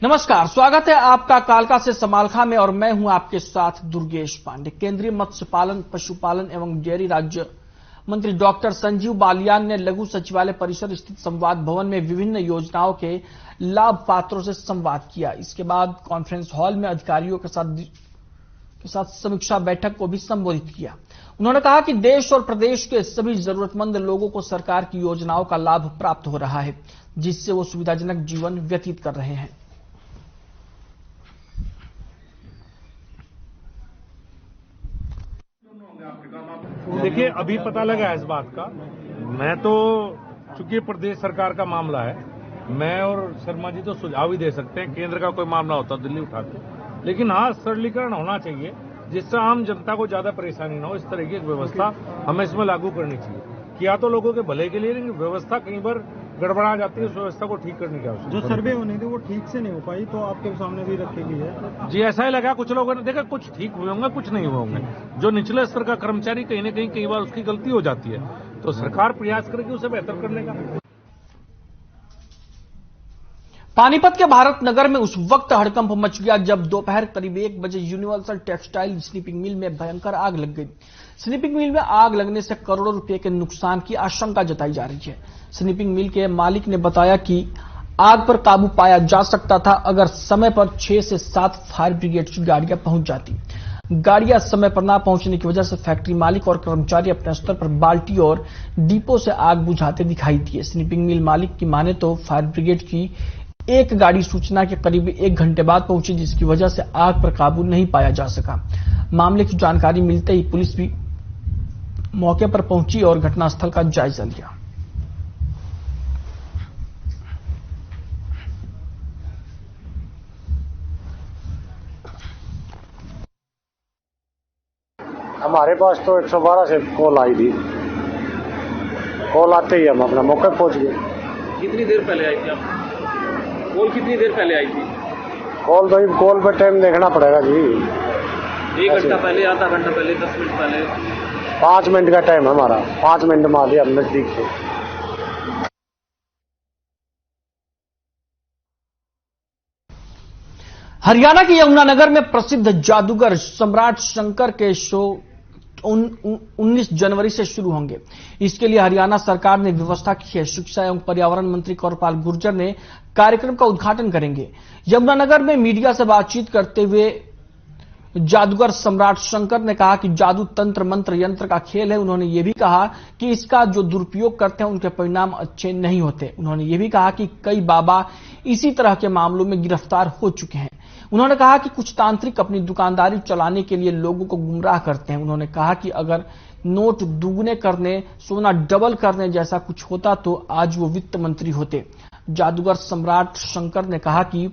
नमस्कार, स्वागत है आपका कालका से समालखा में और मैं हूं आपके साथ दुर्गेश पांडे। केंद्रीय मत्स्य पालन, पशुपालन एवं डेयरी राज्य मंत्री डॉक्टर संजीव बालियान ने लघु सचिवालय परिसर स्थित संवाद भवन में विभिन्न योजनाओं के लाभ पात्रों से संवाद किया। इसके बाद कॉन्फ्रेंस हॉल में अधिकारियों के साथ समीक्षा बैठक को भी संबोधित किया। उन्होंने कहा कि देश और प्रदेश के सभी जरूरतमंद लोगों को सरकार की योजनाओं का लाभ प्राप्त हो रहा है, जिससे वो सुविधाजनक जीवन व्यतीत कर रहे हैं। देखिए, अभी पता लगा है इस बात का। मैं तो चूंकि प्रदेश सरकार का मामला है, मैं और शर्मा जी तो सुझाव ही दे सकते हैं। केंद्र का कोई मामला होता दिल्ली उठाते, लेकिन हाँ, सरलीकरण होना चाहिए जिससे आम जनता को ज्यादा परेशानी ना हो। इस तरह की एक व्यवस्था हमें इसमें लागू करनी चाहिए। किया तो लोगों के भले के लिए, लेकिन व्यवस्था कई बार गड़बड़ा जाती है। उस व्यवस्था को ठीक करने की आवश्यकता। जो सर्वे होने थे वो ठीक से नहीं हो पाई, तो आपके सामने भी रखी गई है जी। ऐसा ही लगा, कुछ लोगों ने देखा, कुछ ठीक हुए होंगे, कुछ नहीं हुए होंगे। जो निचले स्तर का कर्मचारी कहीं न कहीं कई बार उसकी गलती हो जाती है, तो सरकार प्रयास करेगी उसे बेहतर करने का। पानीपत के भारत नगर में उस वक्त हड़कंप मच गया जब दोपहर करीब 1 बजे यूनिवर्सल टेक्सटाइल स्नीपिंग मिल में भयंकर आग लग गई। स्नीपिंग मिल में आग लगने से करोड़ों रुपए के नुकसान की आशंका जताई जा रही है। स्नीपिंग मिल के मालिक ने बताया कि आग पर काबू पाया जा सकता था अगर समय पर 6 से 7 फायर ब्रिगेड की गाड़ियां पहुंच जाती। गाड़ियां समय पर न पहुंचने की वजह से फैक्ट्री मालिक और कर्मचारी अपने स्तर पर बाल्टी और डीपो से आग बुझाते दिखाई दिए। स्नीपिंग मिल मालिक की माने तो फायर ब्रिगेड की एक गाड़ी सूचना के करीब 1 घंटे बाद पहुंची, जिसकी वजह से आग पर काबू नहीं पाया जा सका। मामले की जानकारी मिलते ही पुलिस भी मौके पर पहुंची और घटनास्थल का जायजा लिया। हमारे पास तो 112 से कॉल आई थी। कॉल आते ही हम अपना मौके पहुंच गए। कितनी देर पहले आई थी आप? कॉल कितनी देर पहले आई थी? कॉल भाई, कॉल पे टाइम देखना पड़ेगा जी। 1 घंटा पहले, आधा घंटा पहले, 10 मिनट पहले? 5 मिनट का टाइम हमारा, 5 मिनट में आ गया नजदीक से। हरियाणा के यमुनानगर में प्रसिद्ध जादूगर सम्राट शंकर के शो 19 जनवरी से शुरू होंगे। इसके लिए हरियाणा सरकार ने व्यवस्था की है। शिक्षा एवं पर्यावरण मंत्री कौरपाल गुर्जर ने कार्यक्रम का उद्घाटन करेंगे। यमुनानगर में मीडिया से बातचीत करते हुए जादूगर सम्राट शंकर ने कहा कि जादू तंत्र मंत्र यंत्र का खेल है। उन्होंने ये भी कहा कि इसका जो दुरुपयोग करते हैं उनके परिणाम अच्छे नहीं होते। उन्होंने ये भी कहा कि कई बाबा इसी तरह के मामलों में गिरफ्तार हो चुके हैं। उन्होंने कहा कि कुछ तांत्रिक अपनी दुकानदारी चलाने के लिए लोगों को गुमराह करते हैं। उन्होंने कहा कि अगर नोट दुगने करने, सोना डबल करने जैसा कुछ होता तो आज वो वित्त मंत्री होते। जादूगर सम्राट शंकर ने कहा कि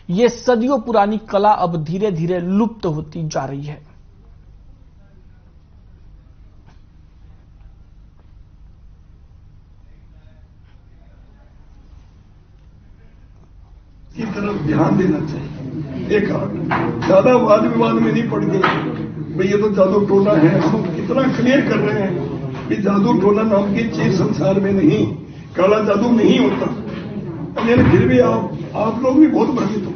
ये सदियों पुरानी कला अब धीरे धीरे लुप्त होती जा रही है। की तरफ ध्यान देना चाहिए। एक ज्यादा वाद विवाद में नहीं पड़ गए भाई ये तो जादू टोना है। हम कितना क्लियर कर रहे हैं कि जादू टोना नाम की चीज संसार में नहीं, काला जादू नहीं होता। लेकिन फिर भी आप लोग भी बहुत भ्रमित हो।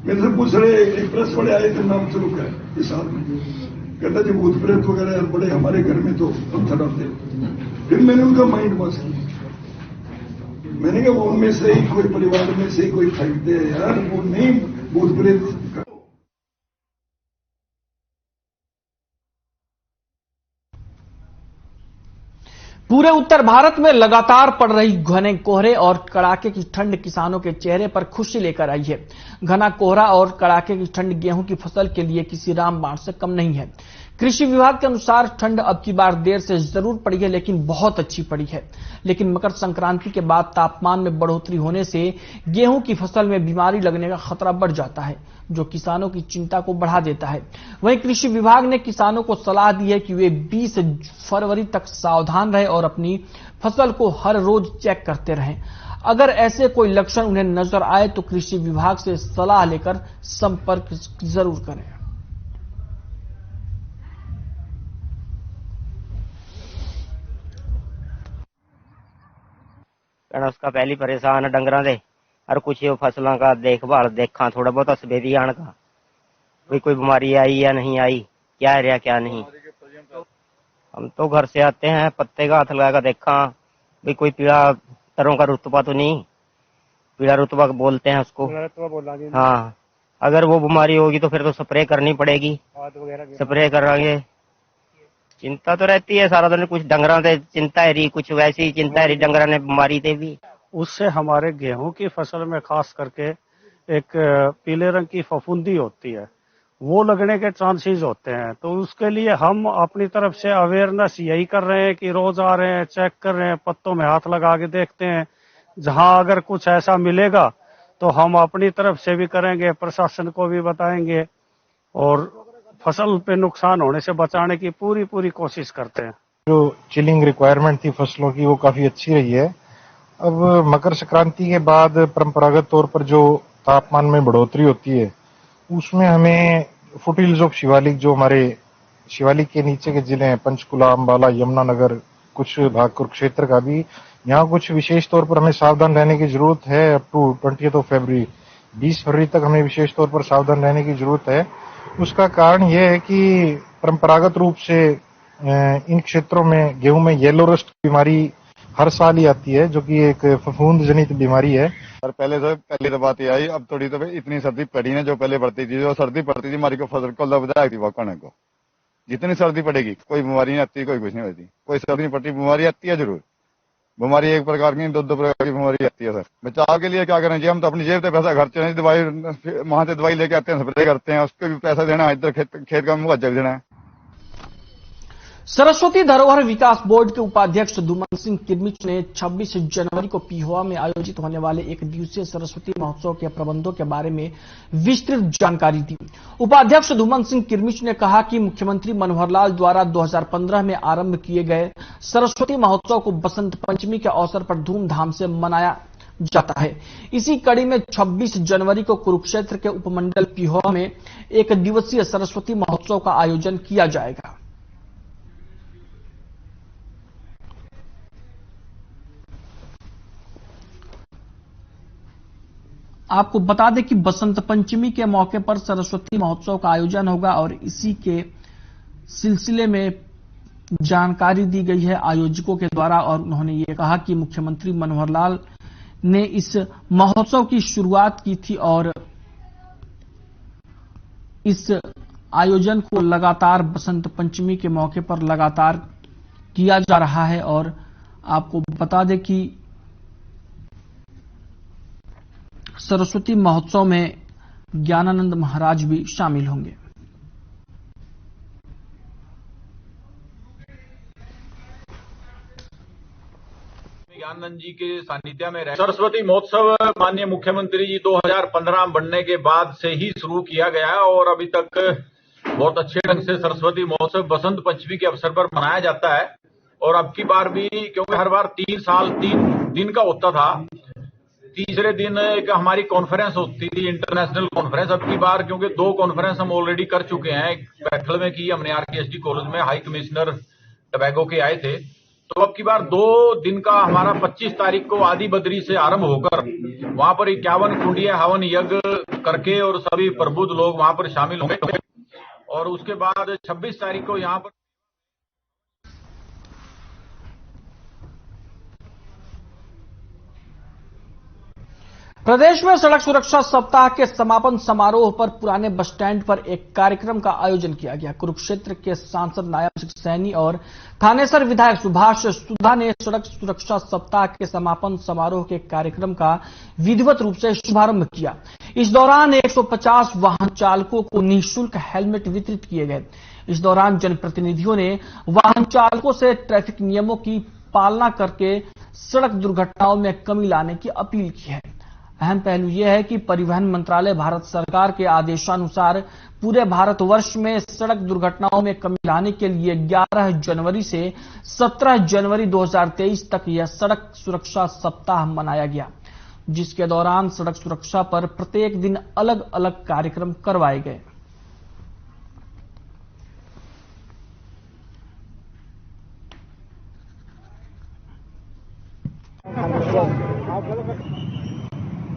मेरे से पूछ रहे, एक प्रेस वाले आए थे नाम शुरू कर इस साल में, कहता जी भूत प्रेत वगैरह बड़े हमारे घर में तो पत्थर डालते। फिर मैंने उनका माइंड वॉश किया। मैंने कहा वो उनमें से ही कोई परिवार में से ही कोई फेंकते हैं यार, वो नहीं भूत प्रेत। पूरे उत्तर भारत में लगातार पड़ रही घने कोहरे और कड़ाके की ठंड किसानों के चेहरे पर खुशी लेकर आई है। घना कोहरा और कड़ाके की ठंड गेहूं की फसल के लिए किसी रामबाण से कम नहीं है। कृषि विभाग के अनुसार ठंड अब की बार देर से जरूर पड़ी है, लेकिन बहुत अच्छी पड़ी है। लेकिन मकर संक्रांति के बाद तापमान में बढ़ोतरी होने से गेहूं की फसल में बीमारी लगने का खतरा बढ़ जाता है, जो किसानों की चिंता को बढ़ा देता है। वहीं कृषि विभाग ने किसानों को सलाह दी है कि वे 20 फरवरी तक सावधान रहें और अपनी फसल को हर रोज चेक करते रहें। अगर ऐसे कोई लक्षण उन्हें नजर आए तो कृषि विभाग से सलाह लेकर संपर्क जरूर करें। उसका पहली परेशान है डंगरां दे और कुछ ये फसलों का देखभाल देखा थोड़ा बहुत असबेदी आने का, भाई कोई बीमारी आई या नहीं आई, क्या है रहा क्या नहीं। हम तो घर से आते हैं, पत्ते का हाथ लगा कर देखा भाई कोई पीला तरों का रुतबा तो नहीं, पीला रुतबा बोलते हैं उसको। हाँ, अगर वो बीमारी होगी तो फिर तो स्प्रे करनी पड़ेगी, स्प्रे करांगे। चिंता तो रहती है सारा दिन, कुछ डंगरा से चिंता है रही, कुछ वैसी चिंता है रही डंगरा ने बीमारी से भी। उससे हमारे गेहूं की फसल में खास करके एक पीले रंग की फफूंदी होती है, वो लगने के चांसेस होते हैं। तो उसके लिए हम अपनी तरफ से अवेयरनेस यही कर रहे हैं कि रोज आ रहे हैं, चेक कर रहे हैं, पत्तों में हाथ लगा के देखते हैं। जहां अगर कुछ ऐसा मिलेगा तो हम अपनी तरफ से भी करेंगे, प्रशासन को भी बताएंगे और फसल पे नुकसान होने से बचाने की पूरी कोशिश करते हैं। जो चिलिंग रिक्वायरमेंट थी फसलों की वो काफी अच्छी रही है। अब मकर संक्रांति के बाद परंपरागत तौर पर जो तापमान में बढ़ोतरी होती है उसमें हमें फुटहिल्स ऑफ शिवालिक, जो हमारे शिवालिक के नीचे के जिले हैं पंचकुला, अंबाला, यमुनानगर, कुछ भाग कुरुक्षेत्र का भी, यहाँ कुछ विशेष तौर पर हमें सावधान रहने की जरूरत है। अप टू 20 फरवरी 20 फरवरी तक हमें विशेष तौर पर सावधान रहने की जरूरत है। उसका कारण यह है कि परंपरागत रूप से इन क्षेत्रों में गेहूं में येलो रस्ट बीमारी हर साल ही आती है, जो कि एक फफूंद जनित बीमारी है। और पहले तो बात ये आई, अब थोड़ी तो इतनी सर्दी पड़ी ना, जो पहले पड़ती थी, जो सर्दी पड़ती थी हमारी को फसल को लबदाई थी वकने को। जितनी सर्दी पड़ेगी कोई बीमारी नहीं आती, कोई कुछ नहीं होती, कोई सर्दी नहीं पड़ती, बीमारी आती है जरूर। बीमारी एक प्रकार की, दो प्रकार की बीमारी आती है। सर बचाव के लिए क्या करें जी, हम तो अपनी जेब से पैसा खर्च नहीं, दवाई वहां से दवाई लेके आते हैं, स्प्रे करते हैं, उसको भी पैसा देना है, इधर खेत का मुआवजा देना है। सरस्वती धरोहर विकास बोर्ड के उपाध्यक्ष धूमन सिंह किरमिच ने 26 जनवरी को पिहोवा में आयोजित होने वाले एक दिवसीय सरस्वती महोत्सव के प्रबंधों के बारे में विस्तृत जानकारी दी। उपाध्यक्ष धूमन सिंह किरमिच ने कहा कि मुख्यमंत्री मनोहर लाल द्वारा 2015 में आरंभ किए गए सरस्वती महोत्सव को बसंत पंचमी के अवसर पर धूमधाम से मनाया जाता है। इसी कड़ी में 26 जनवरी को कुरुक्षेत्र के उपमंडल पिहोवा में एक दिवसीय सरस्वती महोत्सव का आयोजन किया जाएगा। आपको बता दें कि बसंत पंचमी के मौके पर सरस्वती महोत्सव का आयोजन होगा और इसी के सिलसिले में जानकारी दी गई है आयोजकों के द्वारा। और उन्होंने ये कहा कि मुख्यमंत्री मनोहर लाल ने इस महोत्सव की शुरुआत की थी और इस आयोजन को लगातार बसंत पंचमी के मौके पर लगातार किया जा रहा है। और आपको बता दें कि सरस्वती महोत्सव में ज्ञानानंद महाराज भी शामिल होंगे। ज्ञानानंद जी के सानिध्य में सरस्वती महोत्सव माननीय मुख्यमंत्री जी 2015 बनने के बाद से ही शुरू किया गया है और अभी तक बहुत अच्छे ढंग से सरस्वती महोत्सव बसंत पंचमी के अवसर पर मनाया जाता है। और अब की बार भी, क्योंकि हर बार 3 दिन का होता था, तीसरे दिन एक हमारी कॉन्फ्रेंस होती थी, इंटरनेशनल कॉन्फ्रेंस। अब की बार क्योंकि 2 कॉन्फ्रेंस हम ऑलरेडी कर चुके हैं, बैठल में की हमने RKSD कॉलेज में, हाई कमिश्नर टबैगो के आए थे, तो अब की बार 2 दिन का हमारा 25 तारीख को आदि बद्री से आरंभ होकर वहां पर 51 कुंडीय हवन यज्ञ करके और सभी प्रबुद्ध लोग वहां पर शामिल होंगे। और उसके बाद 26 तारीख को यहाँ पर प्रदेश में सड़क सुरक्षा सप्ताह के समापन समारोह पर पुराने बस स्टैंड पर एक कार्यक्रम का आयोजन किया गया। कुरुक्षेत्र के सांसद नायब सैनी और थानेसर विधायक सुभाष सुधा ने सड़क सुरक्षा सप्ताह के समापन समारोह के कार्यक्रम का विधिवत रूप से शुभारंभ किया। इस दौरान 150 वाहन चालकों को निःशुल्क हेलमेट वितरित किए गए। इस दौरान जनप्रतिनिधियों ने वाहन चालकों से ट्रैफिक नियमों की पालना करके सड़क दुर्घटनाओं में कमी लाने की अपील की है। अहम पहलू यह है कि परिवहन मंत्रालय भारत सरकार के आदेशानुसार पूरे भारतवर्ष में सड़क दुर्घटनाओं में कमी लाने के लिए 11 जनवरी से 17 जनवरी 2023 तक यह सड़क सुरक्षा सप्ताह मनाया गया, जिसके दौरान सड़क सुरक्षा पर प्रत्येक दिन अलग अलग कार्यक्रम करवाए गए।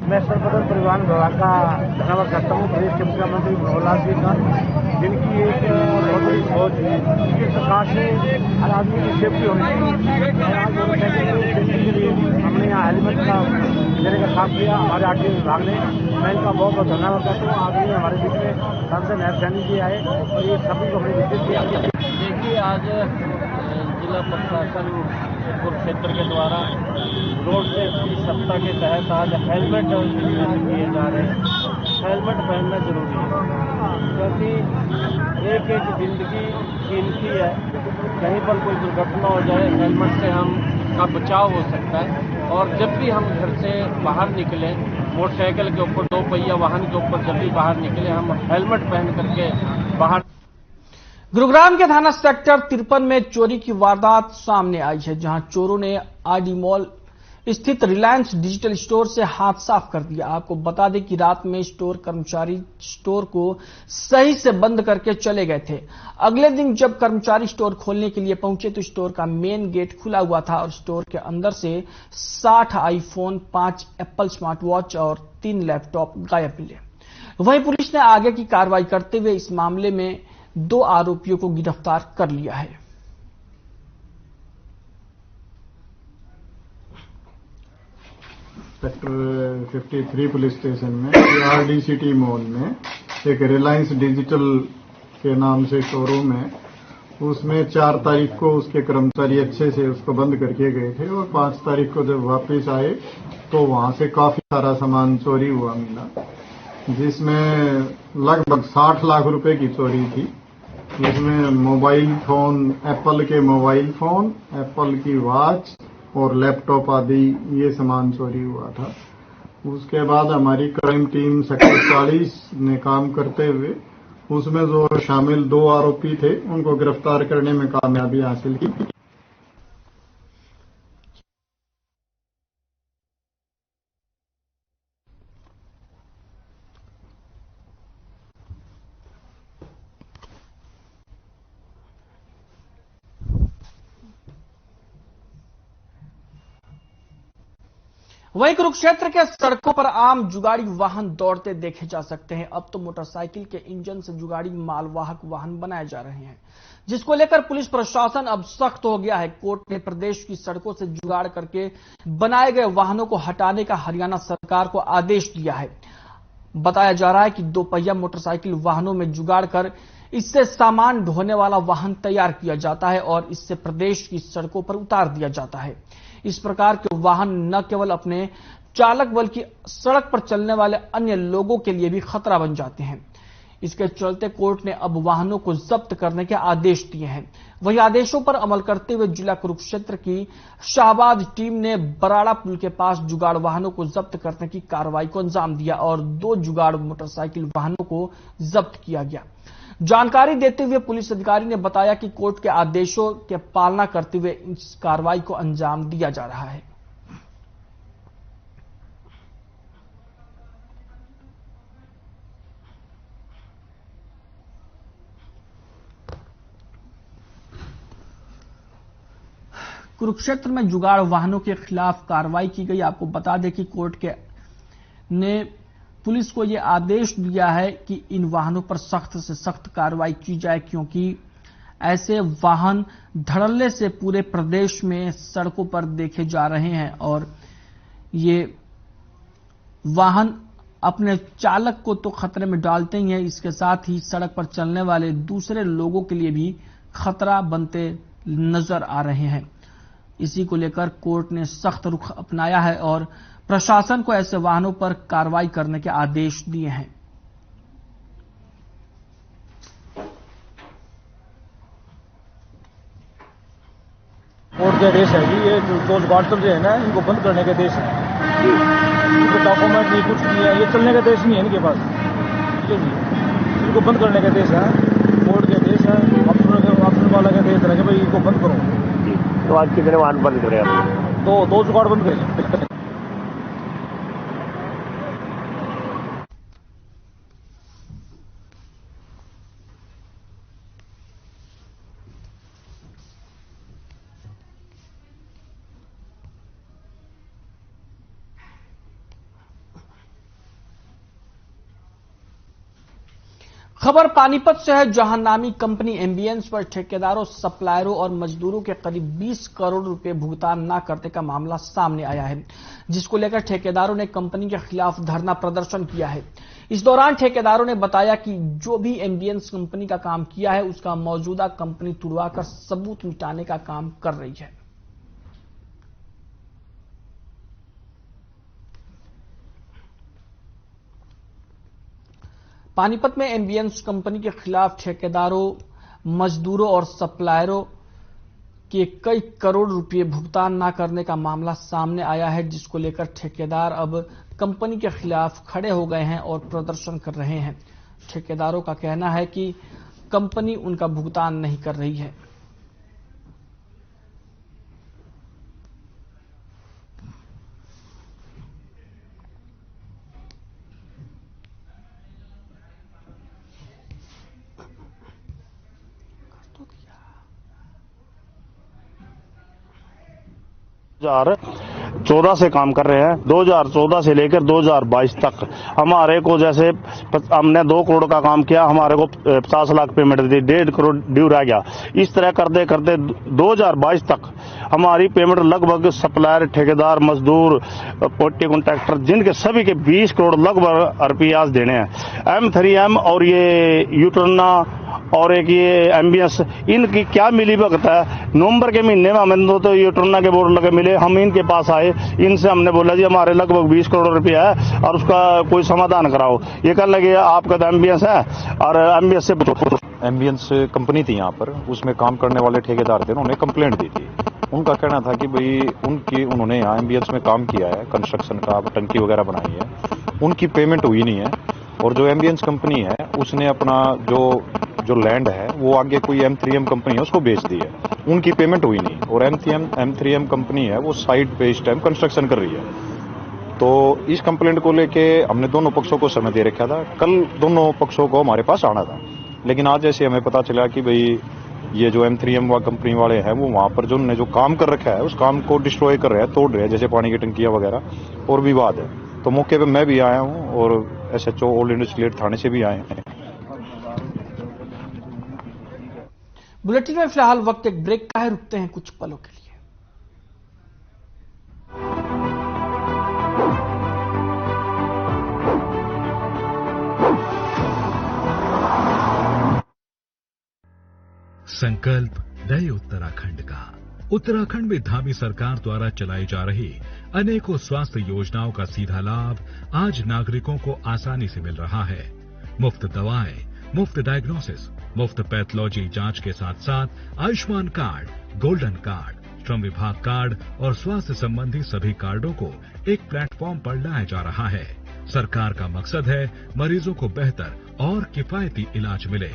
मैं सर्वप्रथम परिवहन विभाग का धन्यवाद करता हूँ प्रदेश के मुख्यमंत्री मनोहर लाल जी का, जिनकी एक बहुत बड़ी सोच है। उनकी सरकार से हर आदमी की सेफ्टी होनी चाहिए। सेफ्टी के लिए हमने यहाँ हेलमेट का देने का काम किया हमारे आरटीओ विभाग ने। मैं इनका बहुत बहुत धन्यवाद करता हूँ। आज हमारे बीच में सांसद नायब सैनी जी आए और ये सभी को हमने विजिट किया। देखिए, आज जिला प्रशासन कुरुक्षेत्र के द्वारा रोड सेफ्टी सप्ताह के तहत आज हेलमेट डिस्ट्रीब्यूट किए जा रहे हैं। हेलमेट पहनना जरूरी है, क्योंकि एक एक जिंदगी कीमती है। कहीं पर कोई दुर्घटना हो जाए, हेलमेट से हम का बचाव हो सकता है। और जब भी हम घर से बाहर निकलें, मोटरसाइकिल के ऊपर, दो पहिया वाहन के ऊपर जब भी बाहर निकले, हम हेलमेट पहन करके बाहर। गुरुग्राम के थाना सेक्टर 53 में चोरी की वारदात सामने आई है, जहां चोरों ने आरडी मॉल स्थित रिलायंस डिजिटल स्टोर से हाथ साफ कर दिया। आपको बता दें कि रात में स्टोर कर्मचारी स्टोर को सही से बंद करके चले गए थे। अगले दिन जब कर्मचारी स्टोर खोलने के लिए पहुंचे तो स्टोर का मेन गेट खुला हुआ था और स्टोर के अंदर से 60 आईफोन, 5 एप्पल स्मार्ट वॉच और 3 लैपटॉप गायब मिले। वहीं पुलिस ने आगे की कार्रवाई करते हुए इस मामले में 2 आरोपियों को गिरफ्तार कर लिया है। सेक्टर 53 पुलिस स्टेशन में आरडीसीटी मॉल में एक रिलायंस डिजिटल के नाम से शोरूम है। उसमें 4 तारीख को उसके कर्मचारी अच्छे से उसको बंद करके गए थे और 5 तारीख को जब वापस आए तो वहां से काफी सारा सामान चोरी हुआ मिला, जिसमें लगभग 60 लाख रुपए की चोरी थी। इसमें मोबाइल फोन, एप्पल के मोबाइल फोन, एप्पल की वॉच और लैपटॉप आदि ये सामान चोरी हुआ था। उसके बाद हमारी क्राइम टीम सेक्टर 40 ने काम करते हुए उसमें जो शामिल 2 आरोपी थे उनको गिरफ्तार करने में कामयाबी हासिल की। वहीं कुरुक्षेत्र के सड़कों पर आम जुगाड़ी वाहन दौड़ते देखे जा सकते हैं। अब तो मोटरसाइकिल के इंजन से जुगाड़ी मालवाहक वाहन बनाए जा रहे हैं, जिसको लेकर पुलिस प्रशासन अब सख्त हो गया है। कोर्ट ने प्रदेश की सड़कों से जुगाड़ करके बनाए गए वाहनों को हटाने का हरियाणा सरकार को आदेश दिया है। बताया जा रहा है कि 2 पहिया मोटरसाइकिल वाहनों में जुगाड़ कर इससे सामान ढोने वाला वाहन तैयार किया जाता है और इससे प्रदेश की सड़कों पर उतार दिया जाता है। इस प्रकार के वाहन न केवल अपने चालक बल्कि सड़क पर चलने वाले अन्य लोगों के लिए भी खतरा बन जाते हैं। इसके चलते कोर्ट ने अब वाहनों को जब्त करने के आदेश दिए हैं। वही आदेशों पर अमल करते हुए जिला कुरुक्षेत्र की शाहबाद टीम ने बराड़ा पुल के पास जुगाड़ वाहनों को जब्त करने की कार्रवाई को अंजाम दिया और 2 जुगाड़ मोटरसाइकिल वाहनों को जब्त किया गया। जानकारी देते हुए पुलिस अधिकारी ने बताया कि कोर्ट के आदेशों के पालना करते हुए इस कार्रवाई को अंजाम दिया जा रहा है। कुरुक्षेत्र में जुगाड़ वाहनों के खिलाफ कार्रवाई की गई। आपको बता दें कि कोर्ट ने पुलिस को यह आदेश दिया है कि इन वाहनों पर सख्त से सख्त कार्रवाई की जाए, क्योंकि ऐसे वाहन धड़ल्ले से पूरे प्रदेश में सड़कों पर देखे जा रहे हैं और ये वाहन अपने चालक को तो खतरे में डालते ही हैं, इसके साथ ही सड़क पर चलने वाले दूसरे लोगों के लिए भी खतरा बनते नजर आ रहे हैं। इसी को लेकर कोर्ट ने सख्त रुख अपनाया है और प्रशासन को ऐसे वाहनों पर कार्रवाई करने के आदेश दिए हैं। कोर्ट के आदेश है कि ये जो जुगाड़ जो है ना, इनको बंद करने के आदेश है। इनके डॉक्यूमेंट नहीं, कुछ नहीं है, ये चलने का आदेश नहीं है इनके पास। ठीक है जी, इनको बंद करने का आदेश है, कोर्ट के आदेश है। ऑप्शन वाला का आदेश है कि भाई इनको बंद करो। तो आज कितने वाहन बंद करें आप? 2 जुगाड़ बंद करें। खबर पानीपत से है, जहां नामी कंपनी एम्बियंस पर ठेकेदारों, सप्लायरों और मजदूरों के करीब 20 करोड़ रुपए भुगतान न करने का मामला सामने आया है, जिसको लेकर ठेकेदारों ने कंपनी के खिलाफ धरना प्रदर्शन किया है। इस दौरान ठेकेदारों ने बताया कि जो भी एम्बियंस कंपनी का काम किया है उसका मौजूदा कंपनी तुड़वाकर सबूत मिटाने का काम कर रही है। पानीपत में एम्बियंस कंपनी के खिलाफ ठेकेदारों, मजदूरों और सप्लायरों के कई करोड़ रुपए भुगतान न करने का मामला सामने आया है, जिसको लेकर ठेकेदार अब कंपनी के खिलाफ खड़े हो गए हैं और प्रदर्शन कर रहे हैं। ठेकेदारों का कहना है कि कंपनी उनका भुगतान नहीं कर रही है। हजार 14 से काम कर रहे हैं। 2014 से लेकर 2022 तक हमारे को, जैसे हमने 2 करोड़ का काम किया, हमारे को 50 लाख पेमेंट दी, 1.5 करोड़ ड्यू रह गया। इस तरह करते करते 2022 तक हमारी पेमेंट लगभग सप्लायर, ठेकेदार, मजदूर, पोटी कॉन्ट्रैक्टर, जिनके सभी के 20 करोड़ लगभग रुपये आज देने हैं। M3M और ये यूटर्ना और एक ये एम्बियंस, इनकी क्या मिली भगत है। नवंबर के महीने में हमें तो यूटर्ना के बोर्ड लगे मिले, हम इनके पास आए, इनसे हमने बोला जी हमारे लगभग 20 करोड़ रुपया है और उसका कोई समाधान कराओ। ये कहने लगे आपका तो एम्बियंस है और एम्बियंस से एम्बियंस कंपनी थी यहाँ पर, उसमें काम करने वाले ठेकेदार थे, उन्होंने कंप्लेंट दी थी। उनका कहना था कि भाई उन्होंने यहाँ एम्बियंस में काम किया है, कंस्ट्रक्शन का, टंकी वगैरह बनाई है, उनकी पेमेंट हुई नहीं है। और जो एम्बियंस कंपनी है उसने अपना जो लैंड है वो आगे कोई M3M कंपनी है उसको बेच दी है, उनकी पेमेंट हुई नहीं। और M3M कंपनी है वो साइट पे इस टाइम कंस्ट्रक्शन कर रही है। तो इस कंप्लेंट को लेके हमने दोनों पक्षों को समय दे रखा था। कल दोनों पक्षों को हमारे पास आना था, लेकिन आज जैसे हमें पता चला कि भाई ये जो M3M कंपनी वाले हैं वो वहां पर जो काम कर रखा है उस काम को डिस्ट्रॉय कर रहे हैं, तोड़ रहे हैं, जैसे पानी की टंकियां वगैरह, और विवाद है। तो मौके पे मैं भी आया हूँ और SHO ओल्ड इंडस्ट्रियल थाने से भी आए हैं। बुलेटिन में फिलहाल वक्त एक ब्रेक का है, रुकते हैं कुछ पलों के लिए। संकल्प नए उत्तराखंड का। उत्तराखंड में धामी सरकार द्वारा चलाई जा रही अनेकों स्वास्थ्य योजनाओं का सीधा लाभ आज नागरिकों को आसानी से मिल रहा है। मुफ्त दवाएं, मुफ्त डायग्नोसिस, मुफ्त पैथोलॉजी जांच के साथ साथ आयुष्मान कार्ड, गोल्डन कार्ड, श्रम विभाग कार्ड और स्वास्थ्य संबंधी सभी कार्डों को एक प्लेटफॉर्म पर लाया जा रहा है। सरकार का मकसद है मरीजों को बेहतर और किफायती इलाज मिले।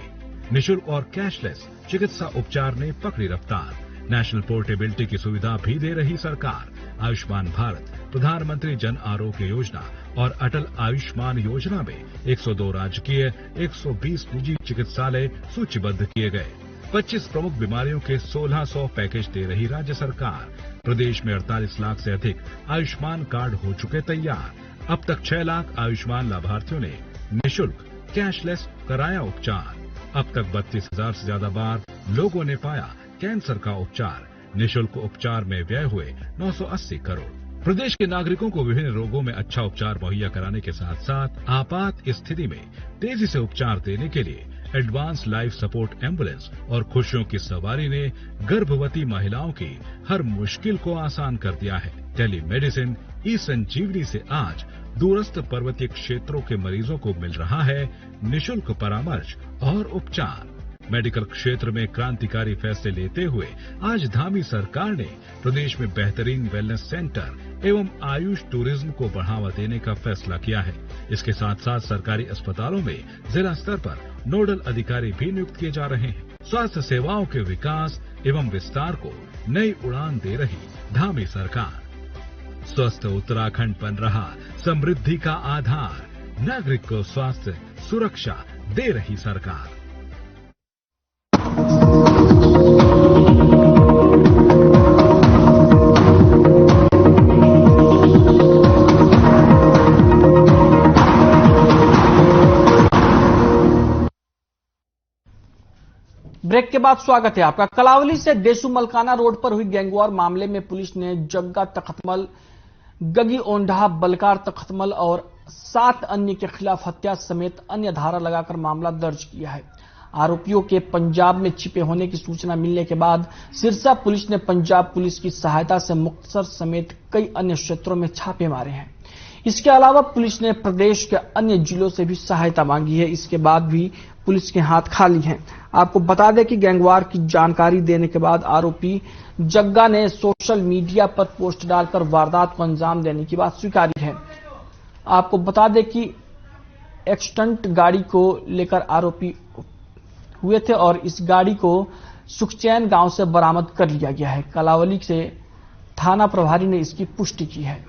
निःशुल्क और कैशलेस चिकित्सा उपचार ने पकड़ी रफ्तार। नेशनल पोर्टेबिलिटी की सुविधा भी दे रही सरकार। आयुष्मान भारत, प्रधानमंत्री जन आरोग्य योजना और अटल आयुष्मान योजना में 102 राजकीय, 120 निजी चिकित्सालय सूचीबद्ध किए गए। 25 प्रमुख बीमारियों के 1600 पैकेज दे रही राज्य सरकार। प्रदेश में 48 लाख से अधिक आयुष्मान कार्ड हो चुके तैयार। अब तक 6 लाख आयुष्मान लाभार्थियों ने निःशुल्क कैशलेस कराया उपचार। अब तक 32,000 से ज्यादा बार लोगों ने पाया कैंसर का उपचार। निःशुल्क उपचार में व्यय हुए 980 करोड़। प्रदेश के नागरिकों को विभिन्न रोगों में अच्छा उपचार मुहैया कराने के साथ साथ आपात स्थिति में तेजी से उपचार देने के लिए एडवांस लाइफ सपोर्ट एम्बुलेंस और खुशियों की सवारी ने गर्भवती महिलाओं की हर मुश्किल को आसान कर दिया है। टेली मेडिसिन ई संजीवनी से आज दूरस्थ पर्वतीय क्षेत्रों के मरीजों को मिल रहा है निःशुल्क परामर्श और उपचार। मेडिकल क्षेत्र में क्रांतिकारी फैसले लेते हुए आज धामी सरकार ने प्रदेश में बेहतरीन वेलनेस सेंटर एवं आयुष टूरिज्म को बढ़ावा देने का फैसला किया है। इसके साथ साथ सरकारी अस्पतालों में जिला स्तर पर नोडल अधिकारी भी नियुक्त किए जा रहे हैं। स्वास्थ्य सेवाओं के विकास एवं विस्तार को नई उड़ान दे रही धामी सरकार। स्वस्थ उत्तराखंड बन रहा समृद्धि का आधार। नागरिक को स्वास्थ्य सुरक्षा दे रही सरकार। ब्रेक के बाद स्वागत है आपका। कलावली से देशू मलकाना रोड पर हुई गैंगवार मामले में पुलिस ने जग्गा तखतमल, गगी ओंढा, बलकार तखतमल और 7 अन्य के खिलाफ हत्या समेत अन्य धारा लगाकर मामला दर्ज किया है। आरोपियों के पंजाब में छिपे होने की सूचना मिलने के बाद सिरसा पुलिस ने पंजाब पुलिस की सहायता से मुक्तसर समेत कई अन्य क्षेत्रों में छापे मारे हैं। इसके अलावा पुलिस ने प्रदेश के अन्य जिलों से भी सहायता मांगी है। इसके बाद भी पुलिस के हाथ खाली हैं। आपको बता दें कि गैंगवार की जानकारी देने के बाद आरोपी जग्गा ने सोशल मीडिया पर पोस्ट डालकर वारदात को अंजाम देने की बात स्वीकारी है। आपको बता दें कि एक्सटेंट गाड़ी को लेकर आरोपी हुए थे और इस गाड़ी को सुखचैन गांव से बरामद कर लिया गया है। कलावली से थाना प्रभारी ने इसकी पुष्टि की है।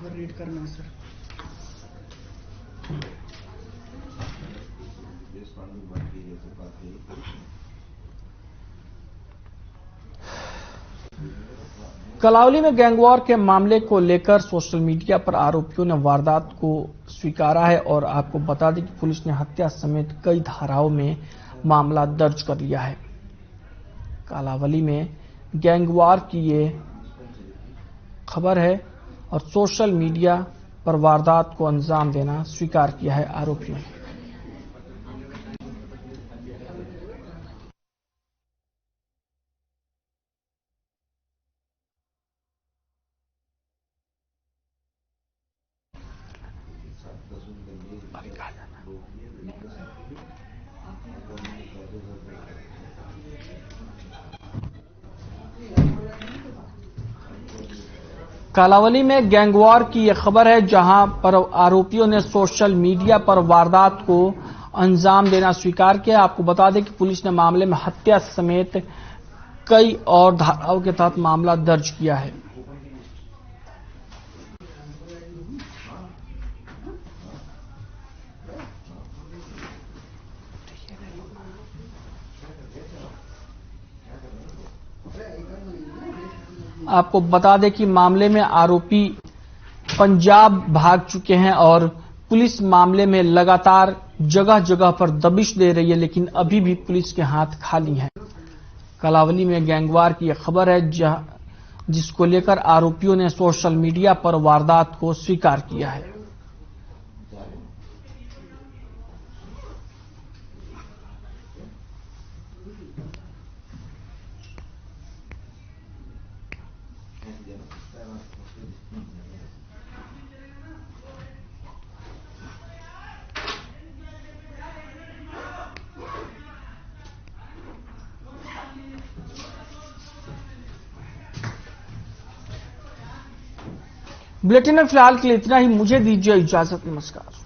रीड करना सर। कलावली में गैंगवॉर के मामले को लेकर सोशल मीडिया पर आरोपियों ने वारदात को स्वीकारा है और आपको बता दें कि पुलिस ने हत्या समेत कई धाराओं में मामला दर्ज कर लिया है। कलावली में गैंगवॉर की ये खबर है और सोशल मीडिया पर वारदात को अंजाम देना स्वीकार किया है आरोपियों ने। कलावली में गैंगवॉर की यह खबर है, जहां पर आरोपियों ने सोशल मीडिया पर वारदात को अंजाम देना स्वीकार किया। आपको बता दें कि पुलिस ने मामले में हत्या समेत कई और धाराओं के तहत मामला दर्ज किया है। आपको बता दें कि मामले में आरोपी पंजाब भाग चुके हैं और पुलिस मामले में लगातार जगह जगह पर दबिश दे रही है, लेकिन अभी भी पुलिस के हाथ खाली हैं। कलावली में गैंगवार की यह खबर है, जिसको लेकर आरोपियों ने सोशल मीडिया पर वारदात को स्वीकार किया है। बुलेटिन में फिलहाल के लिए इतना ही। मुझे दीजिए इजाजत। नमस्कार।